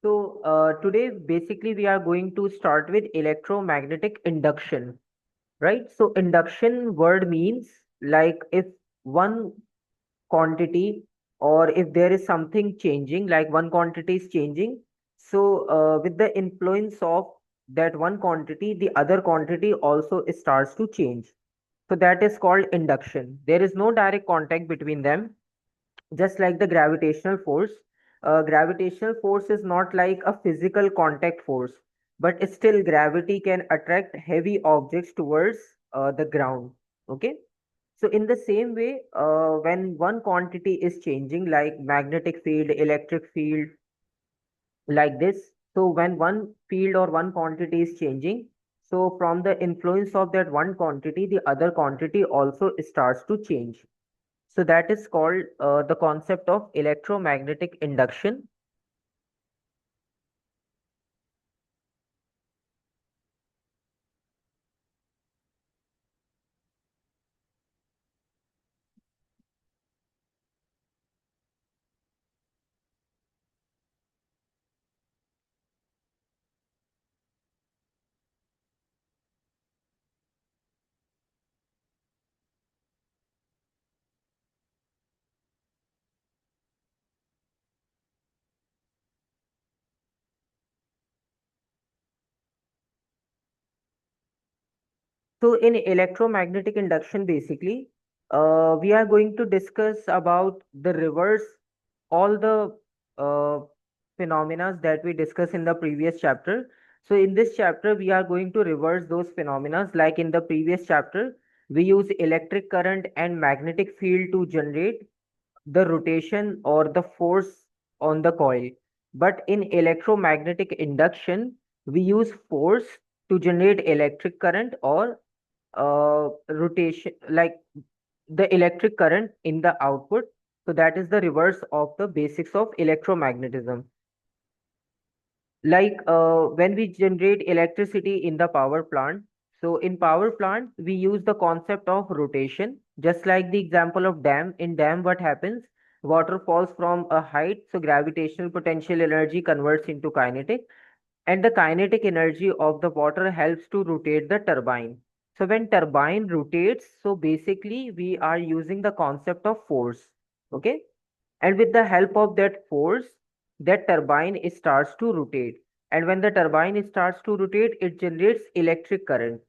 Today basically we are going to start with electromagnetic induction, right? So induction word means like if one quantity or if there is something changing, like one quantity is changing, so with the influence of that one quantity, the other quantity also starts to change. So that is called induction. There is no direct contact between them, just like the gravitational force. Gravitational force is not like a physical contact force, but still gravity can attract heavy objects towards the ground. Okay. So in the same way, when one quantity is changing, like magnetic field, electric field, like this. So when one field or one quantity is changing, so from the influence of that one quantity, the other quantity also starts to change. So that is called the concept of electromagnetic induction. So in electromagnetic induction, basically, we are going to discuss about the reverse, all the phenomena that we discussed in the previous chapter. So in this chapter, we are going to reverse those phenomena. Like in the previous chapter, we use electric current and magnetic field to generate the rotation or the force on the coil. But in electromagnetic induction, we use force to generate electric current or rotation, like the electric current in the output. So that is the reverse of the basics of electromagnetism. Like when we generate electricity in the power plant, so in power plant we use the concept of rotation, just like the example of dam. In dam, what happens? Water falls from a height, so gravitational potential energy converts into kinetic, and the kinetic energy of the water helps to rotate the turbine. So when turbine rotates, so basically we are using the concept of force. Okay. And with the help of that force, that turbine starts to rotate. And when the turbine starts to rotate, it generates electric current.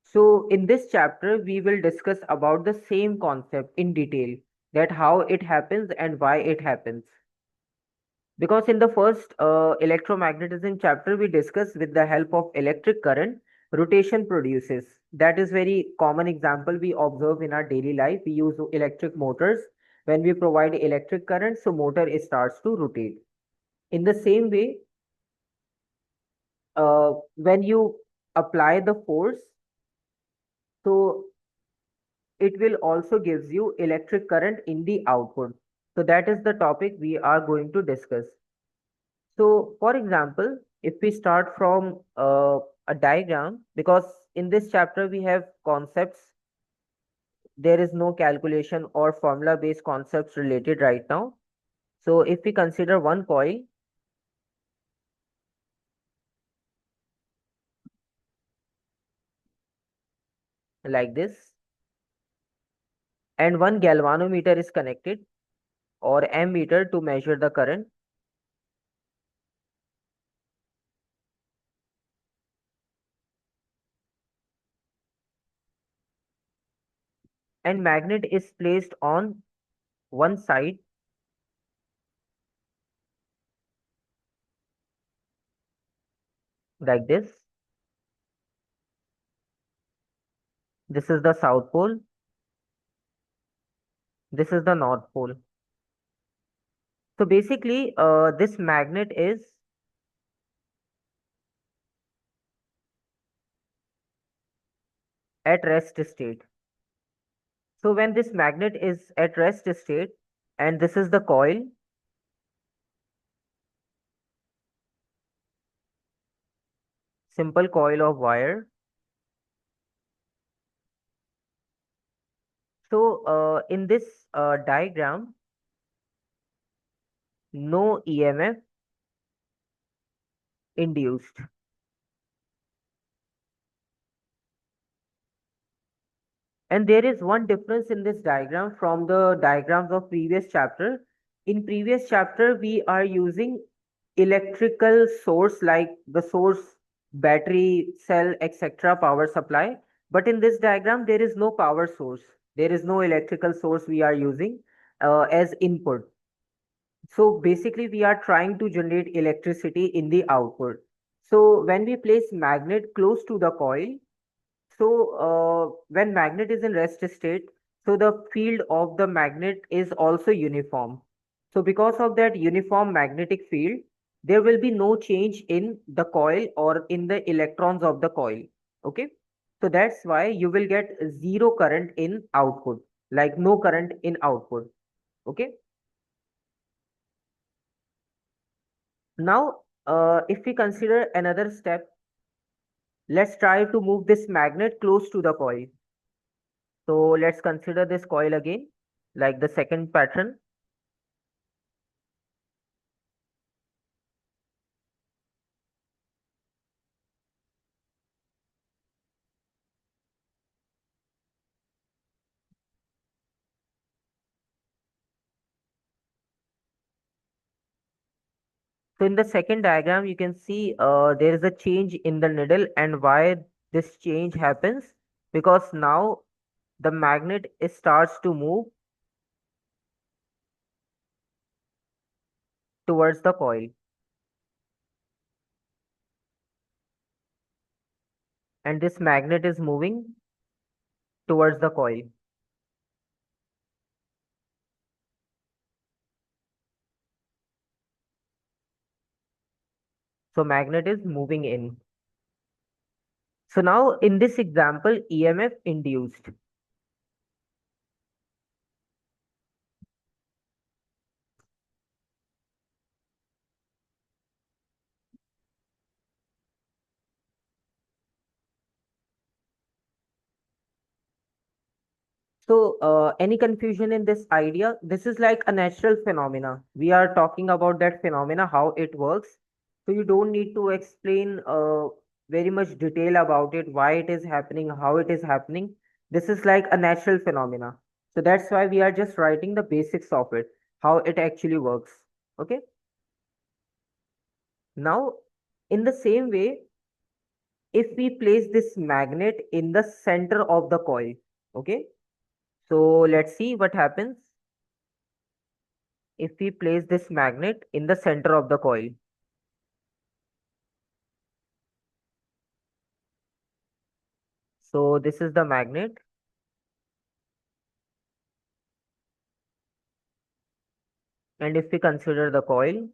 So in this chapter, we will discuss about the same concept in detail, that how it happens and why it happens. Because in the first electromagnetism chapter, we discussed with the help of electric current, rotation produces. That is very common example we observe in our daily life. We use electric motors. When we provide electric current, so motor starts to rotate. In the same way, when you apply the force, so it will also gives you electric current in the output. So that is the topic we are going to discuss. So, for example, if we start from a diagram, because in this chapter we have concepts, there is no calculation or formula based concepts related right now. So, if we consider one coil like this, and one galvanometer is connected or ammeter to measure the current, and magnet is placed on one side like this. This is the south pole, this is the north pole. So basically, this magnet is at rest state. So when this magnet is at rest state, and this is the coil, simple coil of wire. So in this diagram, no EMF, induced. And there is one difference in this diagram from the diagrams of previous chapter. In previous chapter, we are using electrical source like the source, battery, cell, etc., power supply. But in this diagram, there is no power source. There is no electrical source we are using as input. So basically, we are trying to generate electricity in the output. So when we place magnet close to the coil, so when magnet is in rest state, so the field of the magnet is also uniform. So because of that uniform magnetic field, there will be no change in the coil or in the electrons of the coil. Okay. So that's why you will get zero current in output, like no current in output. Okay. Now, if we consider another step, let's try to move this magnet close to the coil. So let's consider this coil again, like the second pattern. So in the second diagram, you can see there is a change in the needle, and why this change happens, because now the magnet starts to move towards the coil, and this magnet is moving towards the coil. So magnet is moving in. So now in this example, EMF induced. So, any confusion in this idea? This is like a natural phenomena. We are talking about that phenomena, how it works. So you don't need to explain very much detail about it, why it is happening, how it is happening. This is like a natural phenomena. So that's why we are just writing the basics of it, how it actually works. Okay. Now, in the same way, if we place this magnet in the center of the coil, okay. So let's see what happens if we place this magnet in the center of the coil. So this is the magnet, and if we consider the coil,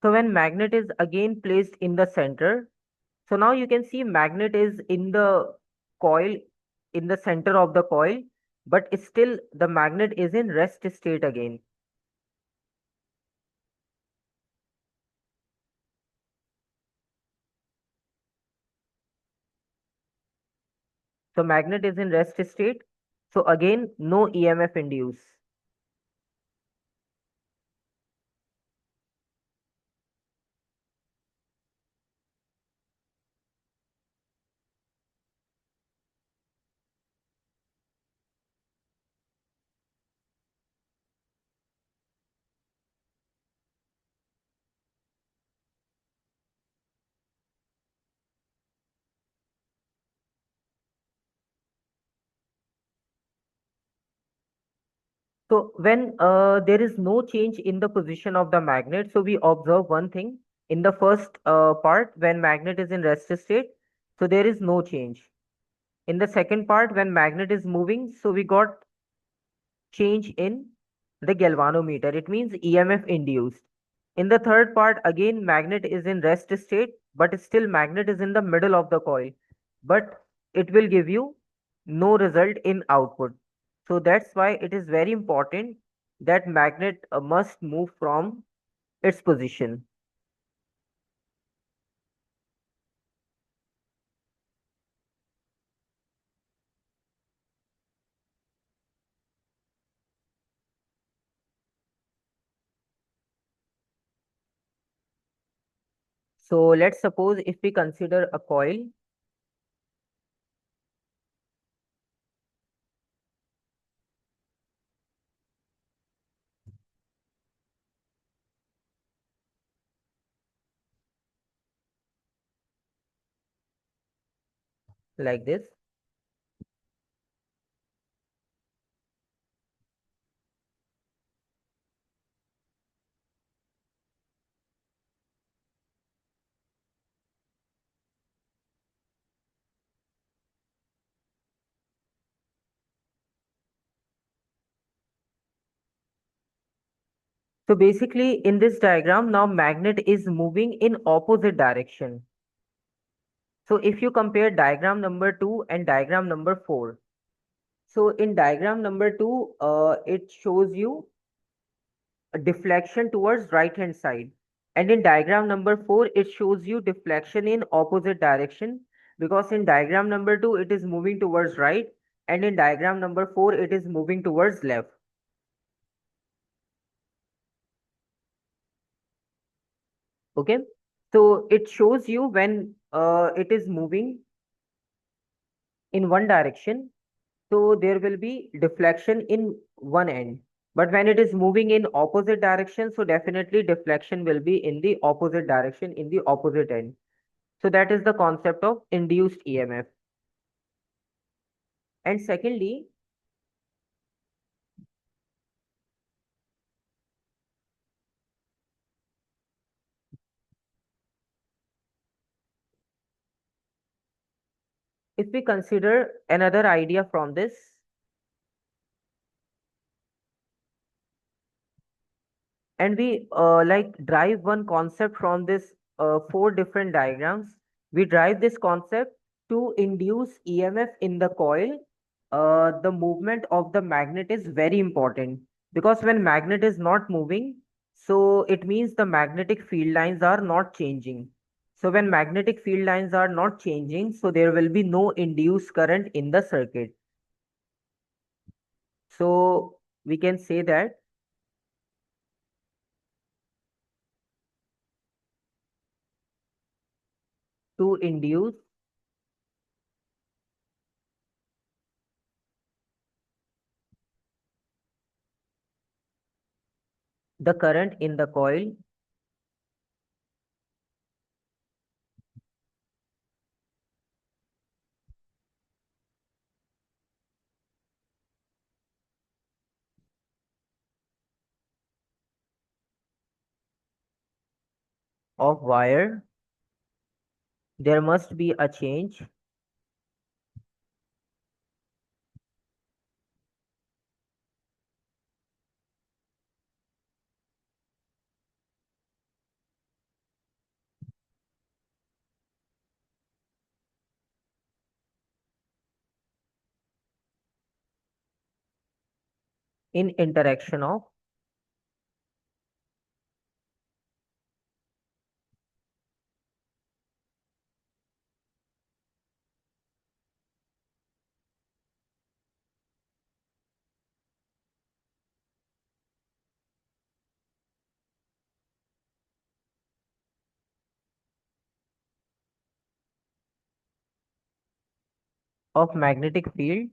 so when magnet is again placed in the center, so now you can see magnet is in the coil, in the center of the coil, but still the magnet is in rest state again. So magnet is in rest state. So again, no EMF induce. So when there is no change in the position of the magnet, so we observe one thing in the first part when magnet is in rest state, so there is no change. In the second part when magnet is moving, so we got change in the galvanometer. It means EMF induced. In the third part, again, magnet is in rest state, but still magnet is in the middle of the coil. But it will give you no result in output. So that's why it is very important that magnet must move from its position. So let's suppose if we consider a coil like this. So basically in this diagram now magnet is moving in opposite direction. So if you compare diagram number 2 and diagram number 4. So in diagram number 2, it shows you a deflection towards right hand side. And in diagram number 4, it shows you deflection in opposite direction, because in diagram number 2, it is moving towards right, and in diagram number 4, it is moving towards left. Okay. So it shows you when it is moving in one direction, so there will be deflection in one end. But when it is moving in opposite direction, so definitely deflection will be in the opposite direction, in the opposite end. So that is the concept of induced EMF. And secondly, if we consider another idea from this, and we like drive one concept from this four different diagrams, we drive this concept to induce EMF in the coil. The movement of the magnet is very important, because when magnet is not moving, so it means the magnetic field lines are not changing. So when magnetic field lines are not changing, so there will be no induced current in the circuit. So we can say that to induce the current in the coil of wire, there must be a change in interaction of magnetic field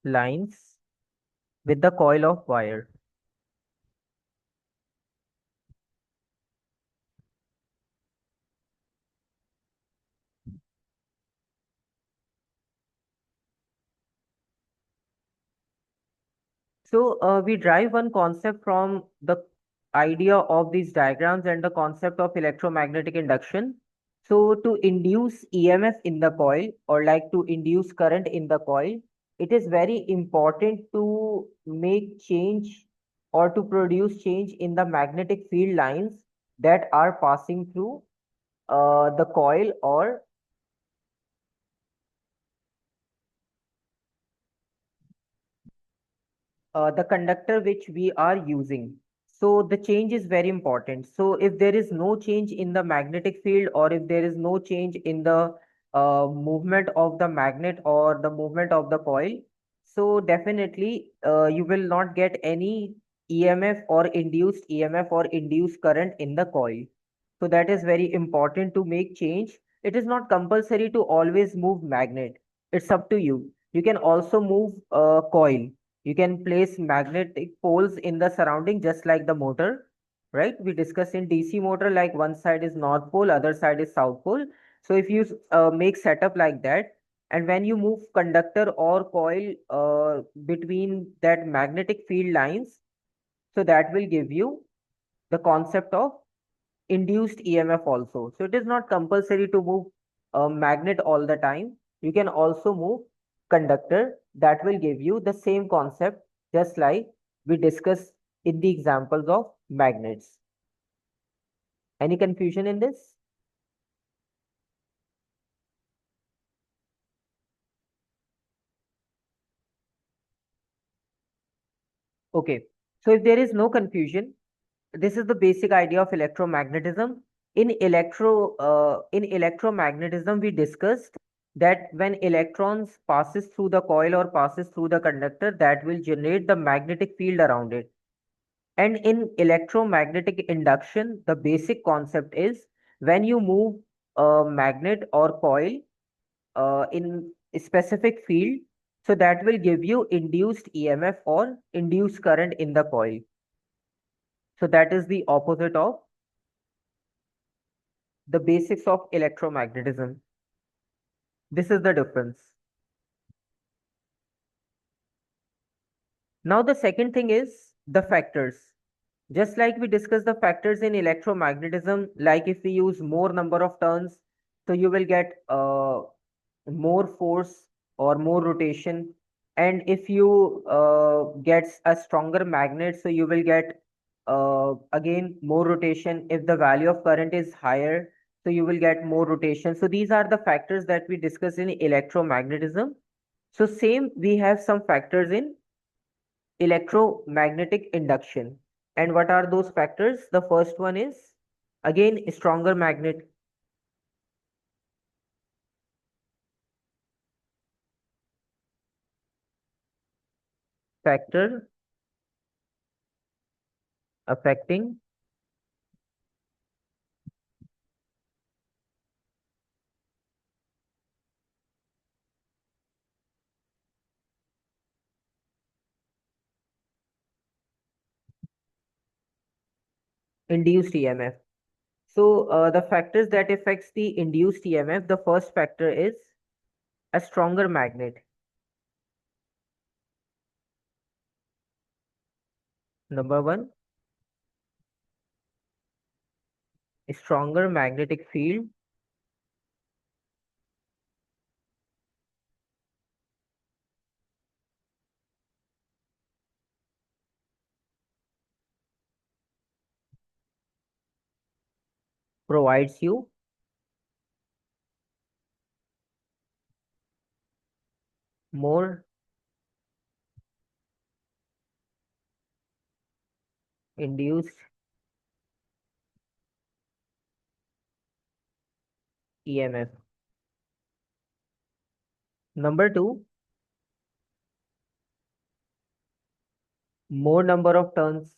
lines with the coil of wire. So we drive one concept from the idea of these diagrams and the concept of electromagnetic induction. So to induce EMF in the coil, or like to induce current in the coil, it is very important to make change or to produce change in the magnetic field lines that are passing through the coil, or the conductor which we are using. So the change is very important. So if there is no change in the magnetic field, or if there is no change in the movement of the magnet or the movement of the coil, so definitely you will not get any EMF or induced EMF or induced current in the coil. So that is very important to make change. It is not compulsory to always move magnet. It's up to you. You can also move coil. You can place magnetic poles in the surrounding just like the motor, right? We discussed in DC motor, like one side is north pole, other side is south pole. So if you make setup like that, and when you move conductor or coil between that magnetic field lines, so that will give you the concept of induced EMF also. So it is not compulsory to move a magnet all the time. You can also move conductor. That will give you the same concept, just like we discussed in the examples of magnets. Any confusion in this? Okay. So if there is no confusion, this is the basic idea of electromagnetism. In electromagnetism, we discussed that when electrons passes through the coil or passes through the conductor, that will generate the magnetic field around it. And in electromagnetic induction, the basic concept is when you move a magnet or coil in a specific field, so that will give you induced EMF or induced current in the coil. So that is the opposite of the basics of electromagnetism. This is the difference. Now, the second thing is the factors. Just like we discussed the factors in electromagnetism, like if we use more number of turns, so you will get more force or more rotation. And if you get a stronger magnet, so you will get again more rotation. If the value of current is higher, so you will get more rotation. So these are the factors that we discuss in electromagnetism. So same, we have some factors in electromagnetic induction. And what are those factors? The first one is again stronger magnet. Factor affecting induced EMF. So the factors that affects the induced EMF, the first factor is a stronger magnet. Number one, a stronger magnetic field provides you more induced EMF. Number two, more number of turns.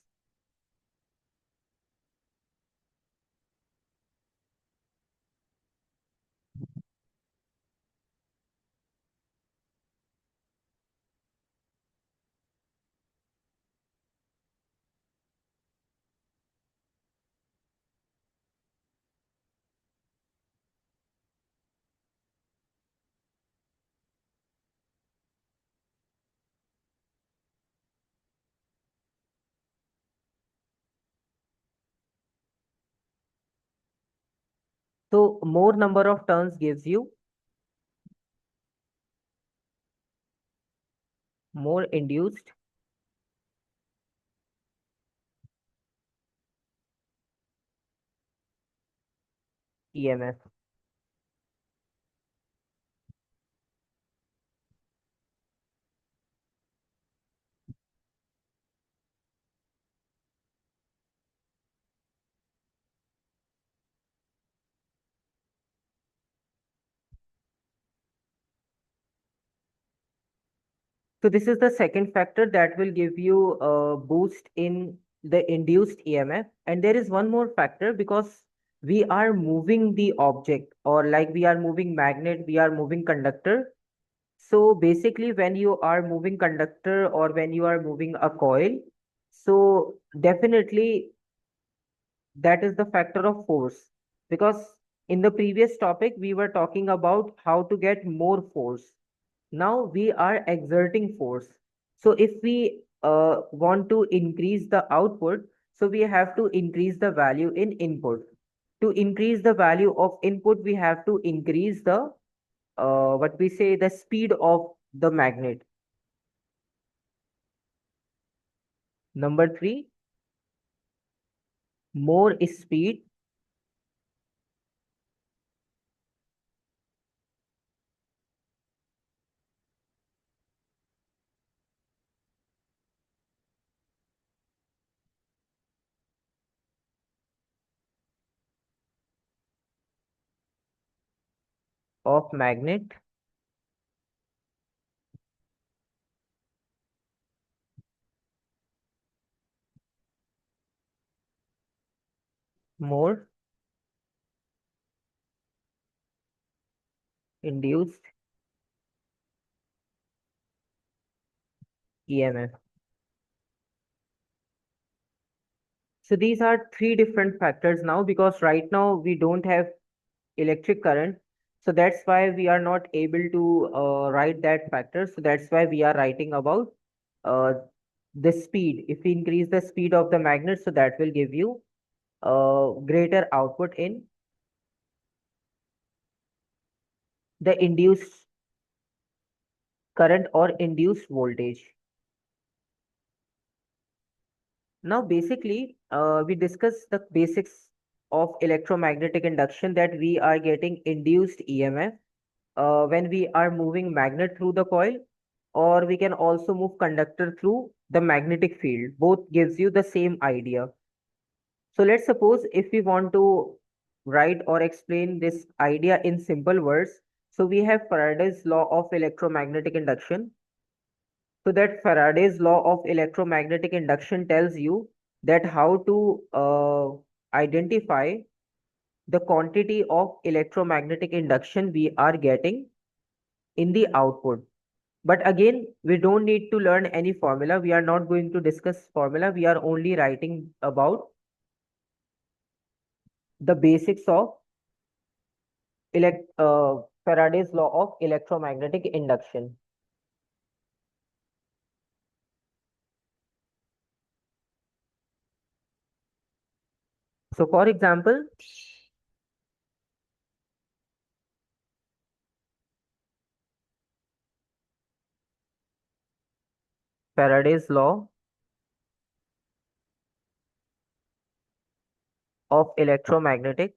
So more number of turns gives you more induced EMF. So this is the second factor that will give you a boost in the induced EMF. And there is one more factor because we are moving the object, or like we are moving magnet, we are moving conductor. So basically when you are moving conductor or when you are moving a coil, so definitely that is the factor of force, because in the previous topic we were talking about how to get more force. Now we are exerting force. So if we want to increase the output, so we have to increase the value in input. To increase the value of input, we have to increase the what we say, the speed of the magnet. Number three, more speed of magnet, more induced EMF. So these are three different factors now, because right now we don't have electric current. So that's why we are not able to write that factor. So that's why we are writing about uh, the speed. If we increase the speed of the magnet, so that will give you greater output in the induced current or induced voltage. Now, basically, we discussed the basics of electromagnetic induction, that we are getting induced EMF when we are moving magnet through the coil, or we can also move conductor through the magnetic field. Both gives you the same idea. So let's suppose if we want to write or explain this idea in simple words, so we have Faraday's law of electromagnetic induction. So that Faraday's law of electromagnetic induction tells you that how to identify the quantity of electromagnetic induction we are getting in the output. But again, we don't need to learn any formula. We are not going to discuss formula. We are only writing about the basics of Faraday's law of electromagnetic induction. So for example, Faraday's law of electromagnetic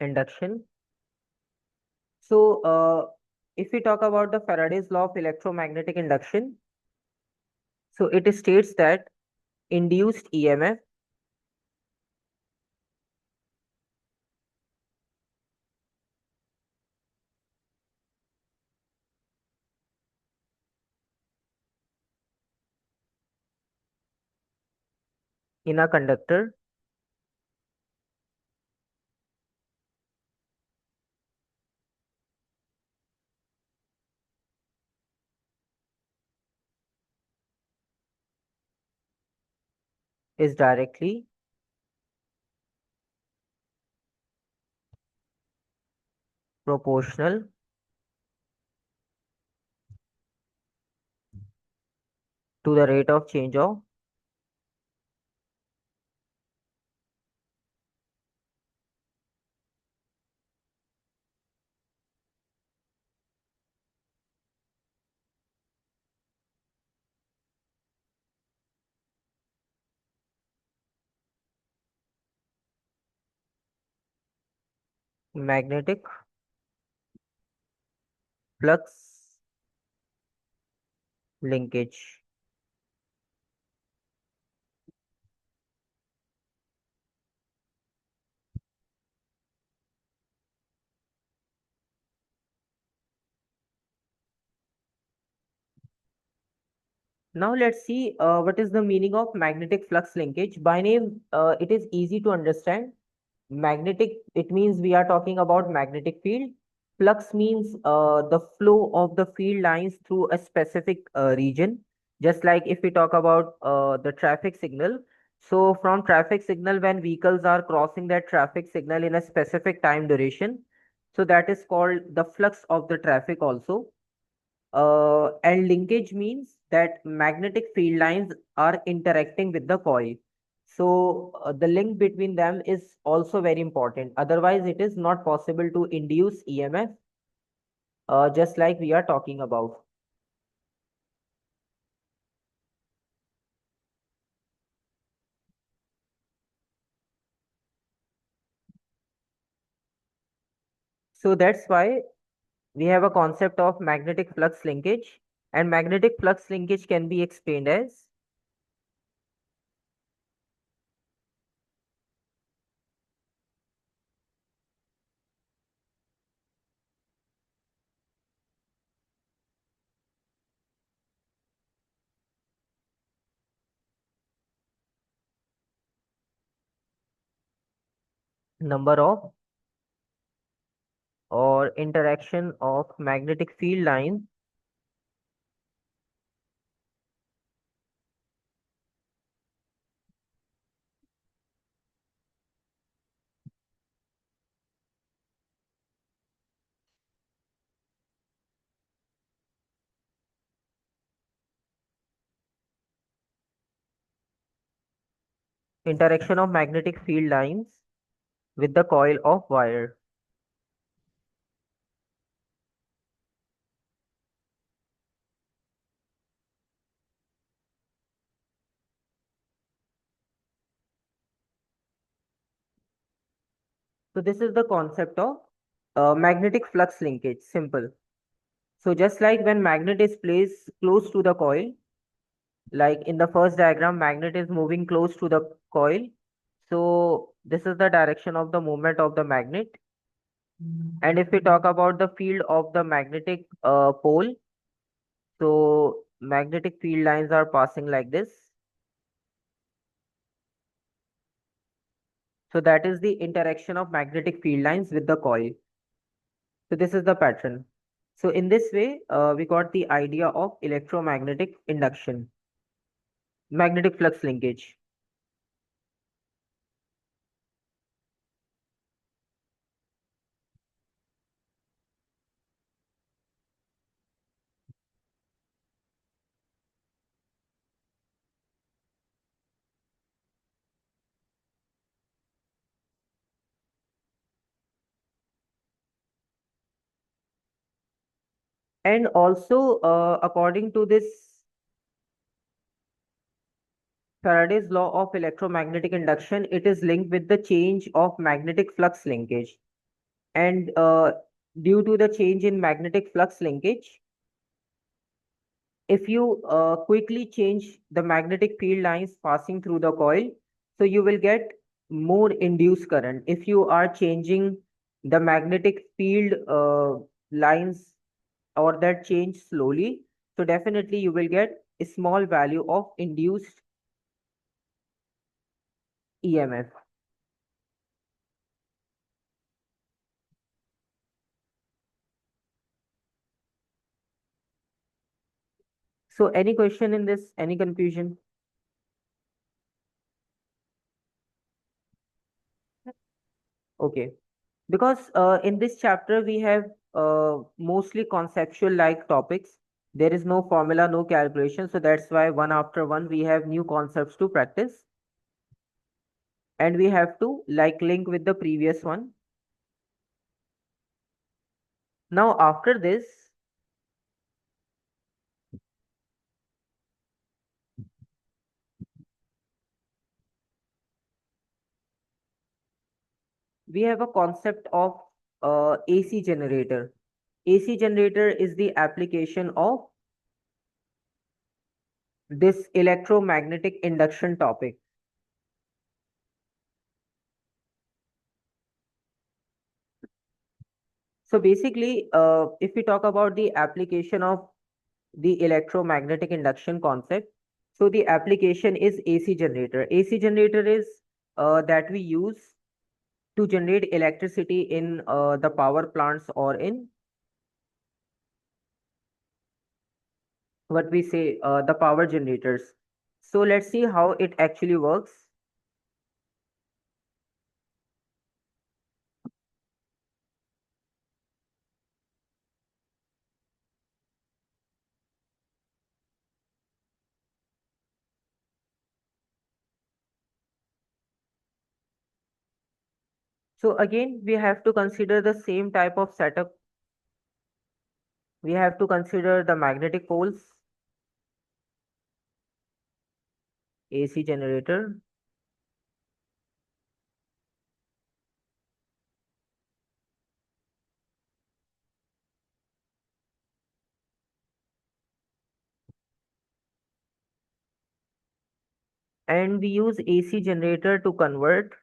induction. So if we talk about the Faraday's law of electromagnetic induction, so it states that induced EMF in a conductor is directly proportional to the rate of change of magnetic flux linkage. Now let's see what is the meaning of magnetic flux linkage. By name, it is easy to understand. Magnetic, it means we are talking about magnetic field. Flux means the flow of the field lines through a specific region. Just like if we talk about the traffic signal. So from traffic signal, when vehicles are crossing that traffic signal in a specific time duration, so that is called the flux of the traffic also. And linkage means that magnetic field lines are interacting with the coil. So the link between them is also very important. Otherwise, it is not possible to induce EMF, just like we are talking about. So that's why we have a concept of magnetic flux linkage, and magnetic flux linkage can be explained as number of or interaction of magnetic field lines, interaction of magnetic field lines with the coil of wire. So this is the concept of magnetic flux linkage. Simple. So just like when magnet is placed close to the coil, like in the first diagram, magnet is moving close to the coil. So this is the direction of the movement of the magnet. And if we talk about the field of the magnetic pole, so magnetic field lines are passing like this. So that is the interaction of magnetic field lines with the coil. So this is the pattern. So in this way, we got the idea of electromagnetic induction, magnetic flux linkage. And also, according to this Faraday's law of electromagnetic induction, it is linked with the change of magnetic flux linkage. And due to the change in magnetic flux linkage, if you quickly change the magnetic field lines passing through the coil, so you will get more induced current. If you are changing the magnetic field lines or that change slowly, so definitely you will get a small value of induced EMF. So any question in this, any confusion? Okay. Because in this chapter we have mostly conceptual like topics. There is no formula, no calculation, so that's why one after one we have new concepts to practice, and we have to like link with the previous one. Now after this, we have a concept of AC generator. AC generator is the application of this electromagnetic induction topic. So basically, if we talk about the application of the electromagnetic induction concept, so the application is AC generator. AC generator is that we use to generate electricity in the power plants or in what we say the power generators. So let's see how it actually works. So again, we have to consider the same type of setup. We have to consider the magnetic poles, AC generator, and we use AC generator to convert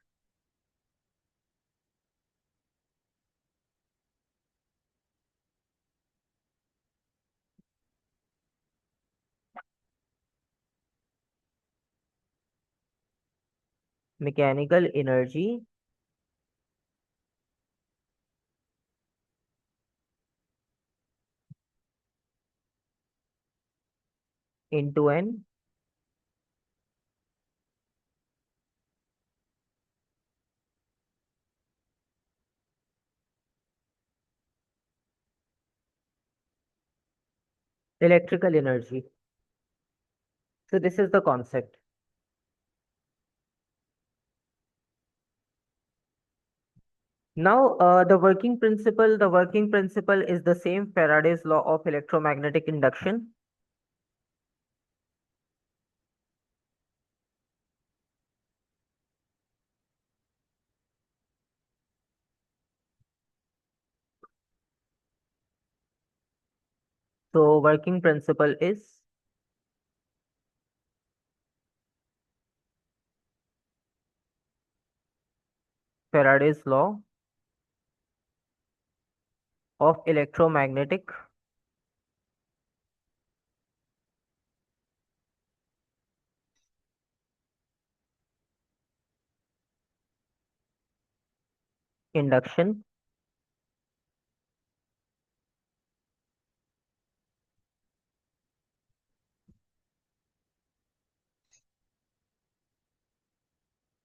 mechanical energy into an electrical energy. So this is the concept. Now, the working principle is the same Faraday's law of electromagnetic induction. So working principle is Faraday's law of electromagnetic induction.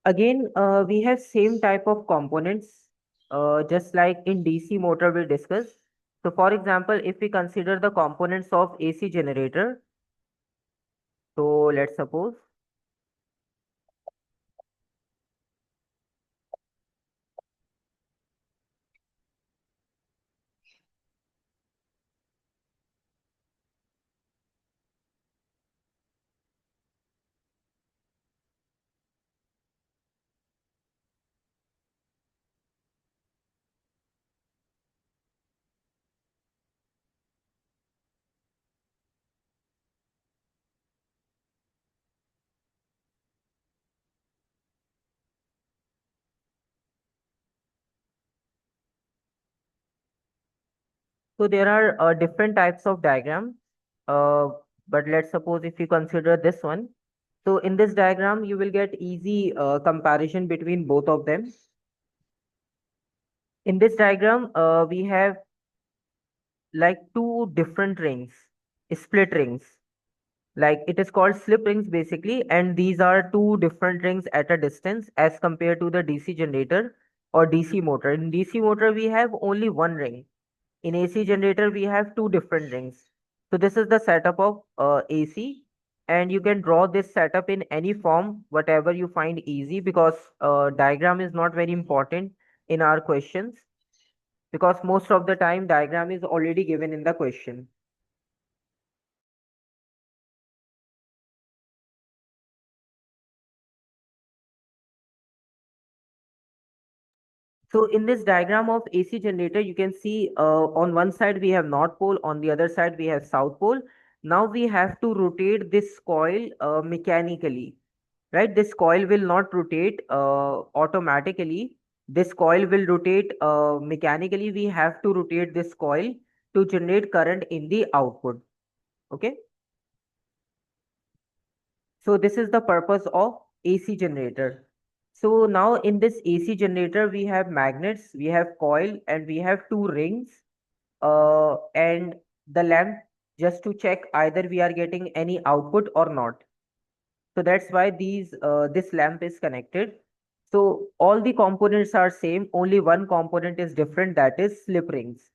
Again, we have same type of components, just like in DC motor we discussed. So for example, if we consider the components of AC generator, so let's suppose, so there are different types of diagram. Uh, but let's suppose if you consider this one. So in this diagram, you will get easy comparison between both of them. In this diagram, we have like two different rings, split rings. Like it is called slip rings basically, and these are two different rings at a distance as compared to the DC generator. or DC motor. In DC motor, we have only one ring. In AC generator, we have two different rings. So this is the setup of AC, and you can draw this setup in any form, whatever you find easy, because diagram is not very important in our questions, because most of the time diagram is already given in the question. So in this diagram of AC generator, you can see on one side we have North Pole, on the other side we have South Pole. Now we have to rotate this coil mechanically, right? This coil will not rotate automatically. This coil will rotate mechanically. We have to rotate this coil to generate current in the output. Okay. So this is the purpose of AC generator. So now in this AC generator, we have magnets, we have coil, and we have two rings, and the lamp, just to check either we are getting any output or not. So that's why this lamp is connected. So all the components are same, only one component is different, that is slip rings.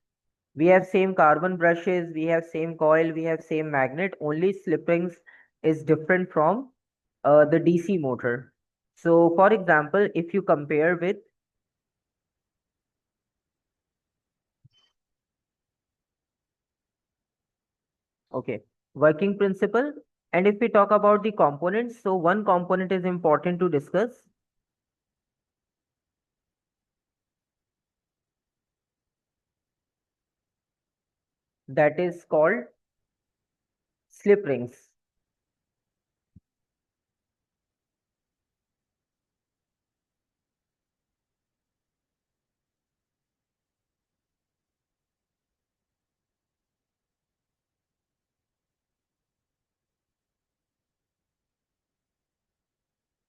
We have same carbon brushes, we have same coil, we have same magnet, only slip rings is different from the DC motor. So for example, if you compare with, okay, working principle, and if we talk about the components, so one component is important to discuss, that is called slip rings.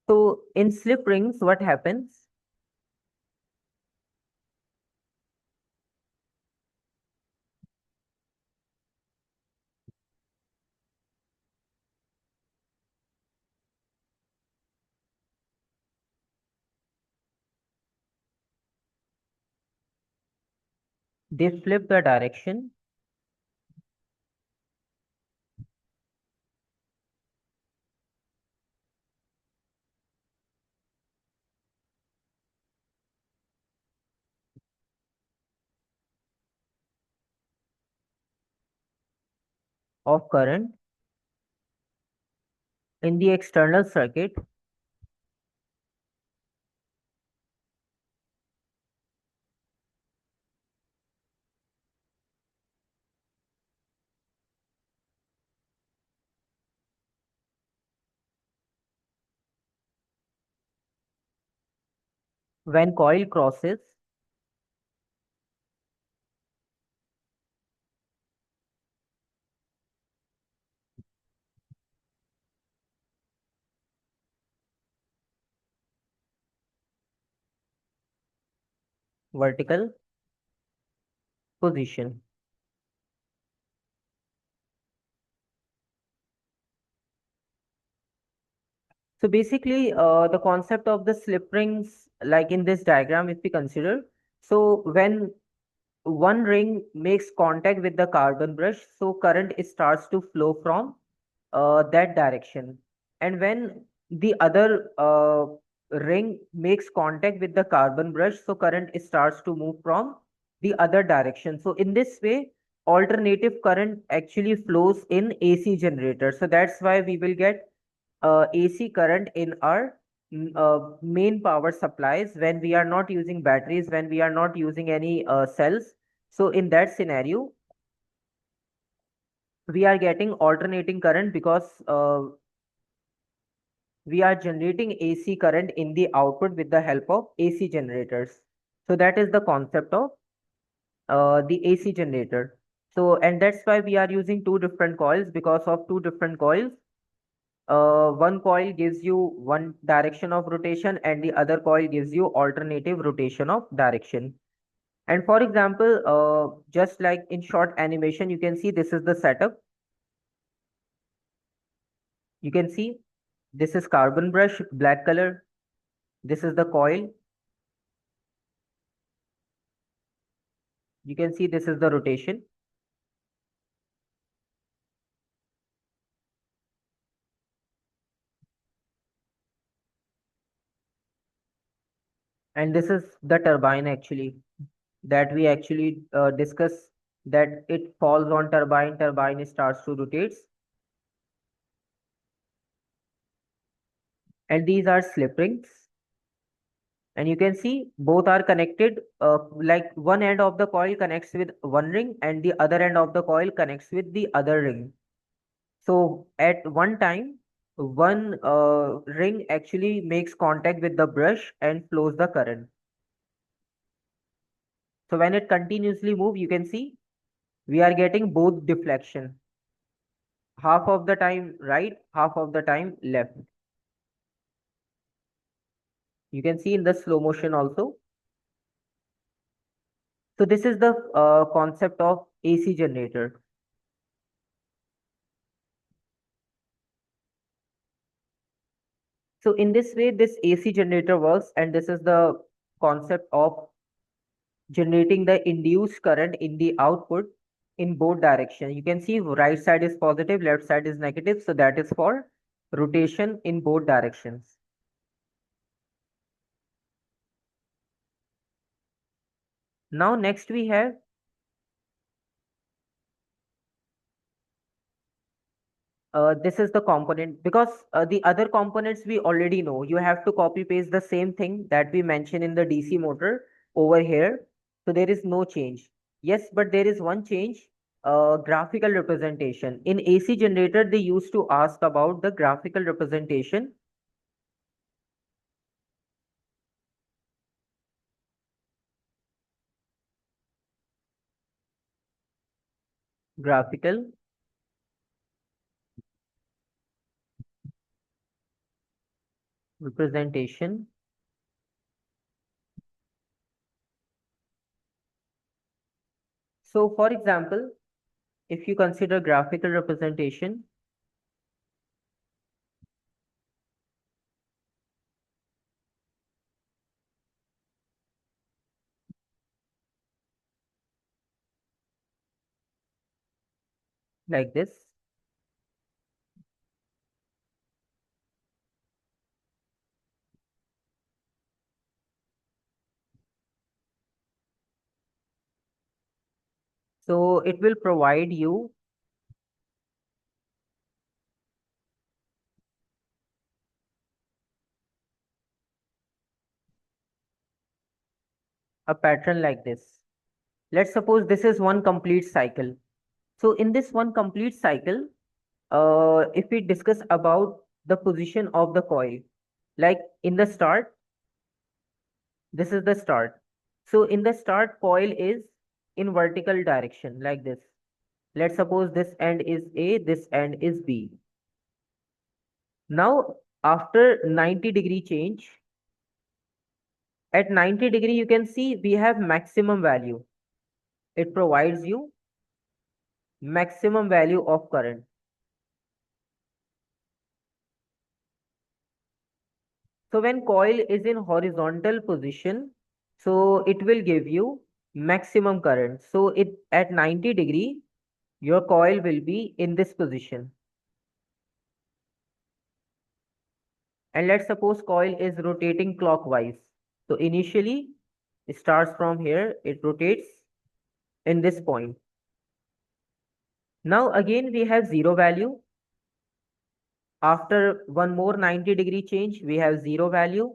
So in slip rings, what happens? They flip the direction of current in the external circuit when coil crosses vertical position. So basically, the concept of the slip rings, like in this diagram, if we consider, so when one ring makes contact with the carbon brush, so current starts to flow from that direction. And when the other ring makes contact with the carbon brush, so current starts to move from the other direction. So in this way, alternative current actually flows in AC generator. So that's why we will get AC current in our main power supplies when we are not using batteries, when we are not using any cells. So in that scenario, we are getting alternating current because we are generating AC current in the output with the help of AC generators. So that is the concept of the AC generator. So, and that's why we are using two different coils, because of two different coils. One coil gives you one direction of rotation and the other coil gives you alternative rotation of direction. And for example, just like in short animation, you can see this is the setup. You can see this is carbon brush, black color. This is the coil. You can see this is the rotation. And this is the turbine actually that we actually discuss, that it falls on turbine, turbine starts to rotate. And these are slip rings. And you can see both are connected, like one end of the coil connects with one ring and the other end of the coil connects with the other ring. So at one time, one ring actually makes contact with the brush and flows the current. So when it continuously moves, you can see we are getting both deflection. Half of the time right, half of the time left. You can see in the slow motion also. So this is the concept of AC generator. So in this way, this AC generator works, and this is the concept of generating the induced current in the output in both directions. You can see right side is positive, left side is negative. So that is for rotation in both directions. Now next we have this is the component, because the other components we already know. You have to copy paste the same thing that we mentioned in the DC motor over here. So there is no change. Yes, but there is one change, graphical representation. In AC generator, they used to ask about the graphical representation. Graphical representation. So for example, if you consider graphical representation, like this. So it will provide you a pattern like this. Let's suppose this is one complete cycle. So in this one complete cycle, if we discuss about the position of the coil, like in the start, this is the start. So in the start, coil is in vertical direction like this. Let's suppose this end is A, this end is B. Now, after 90-degree change, at 90-degree, you can see we have maximum value. It provides you maximum value of current. So when coil is in horizontal position, so it will give you maximum current. So it at 90-degree, your coil will be in this position. And let's suppose coil is rotating clockwise. So initially it starts from here, it rotates in this point. Now again we have zero value. After one more 90-degree change, we have zero value.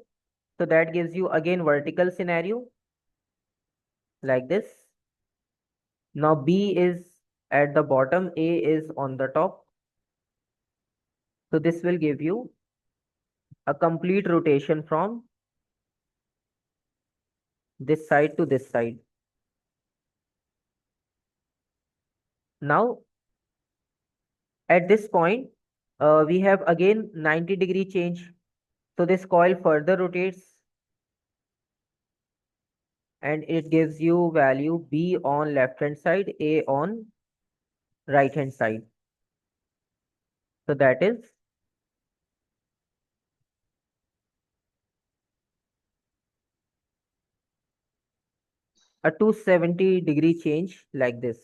So that gives you again vertical scenario like this. Now B is at the bottom, A is on the top. So this will give you a complete rotation from this side to this side. Now at this point, we have again 90-degree change. So this coil further rotates and it gives you value B on left hand side, A on right hand side. So that is a 270-degree change like this.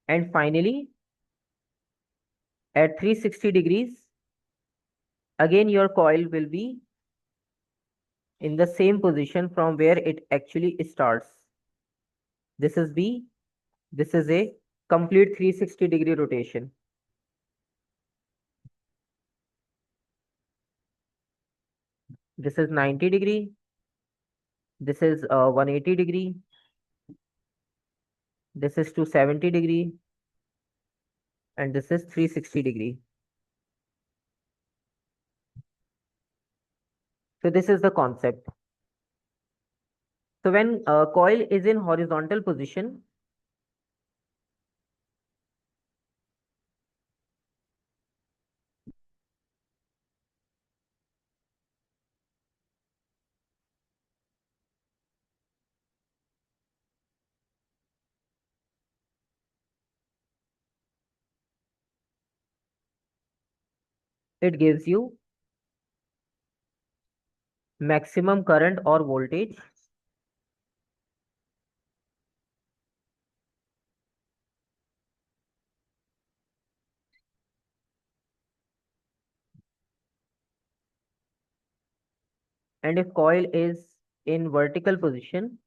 And finally, at 360 degrees, again your coil will be in the same position from where it actually starts. This is B. This is a complete 360-degree rotation. This is 90-degree. This is 180-degree. This is 270-degree. And this is 360-degree. So this is the concept. So when a coil is in horizontal position, it gives you maximum current or voltage. And if coil is in vertical position,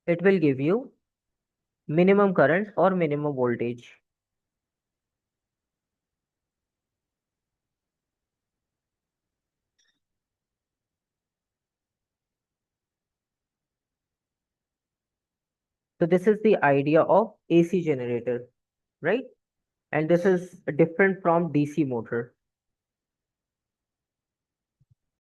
it will give you minimum current or minimum voltage. So this is the idea of AC generator, right? And this is different from DC motor.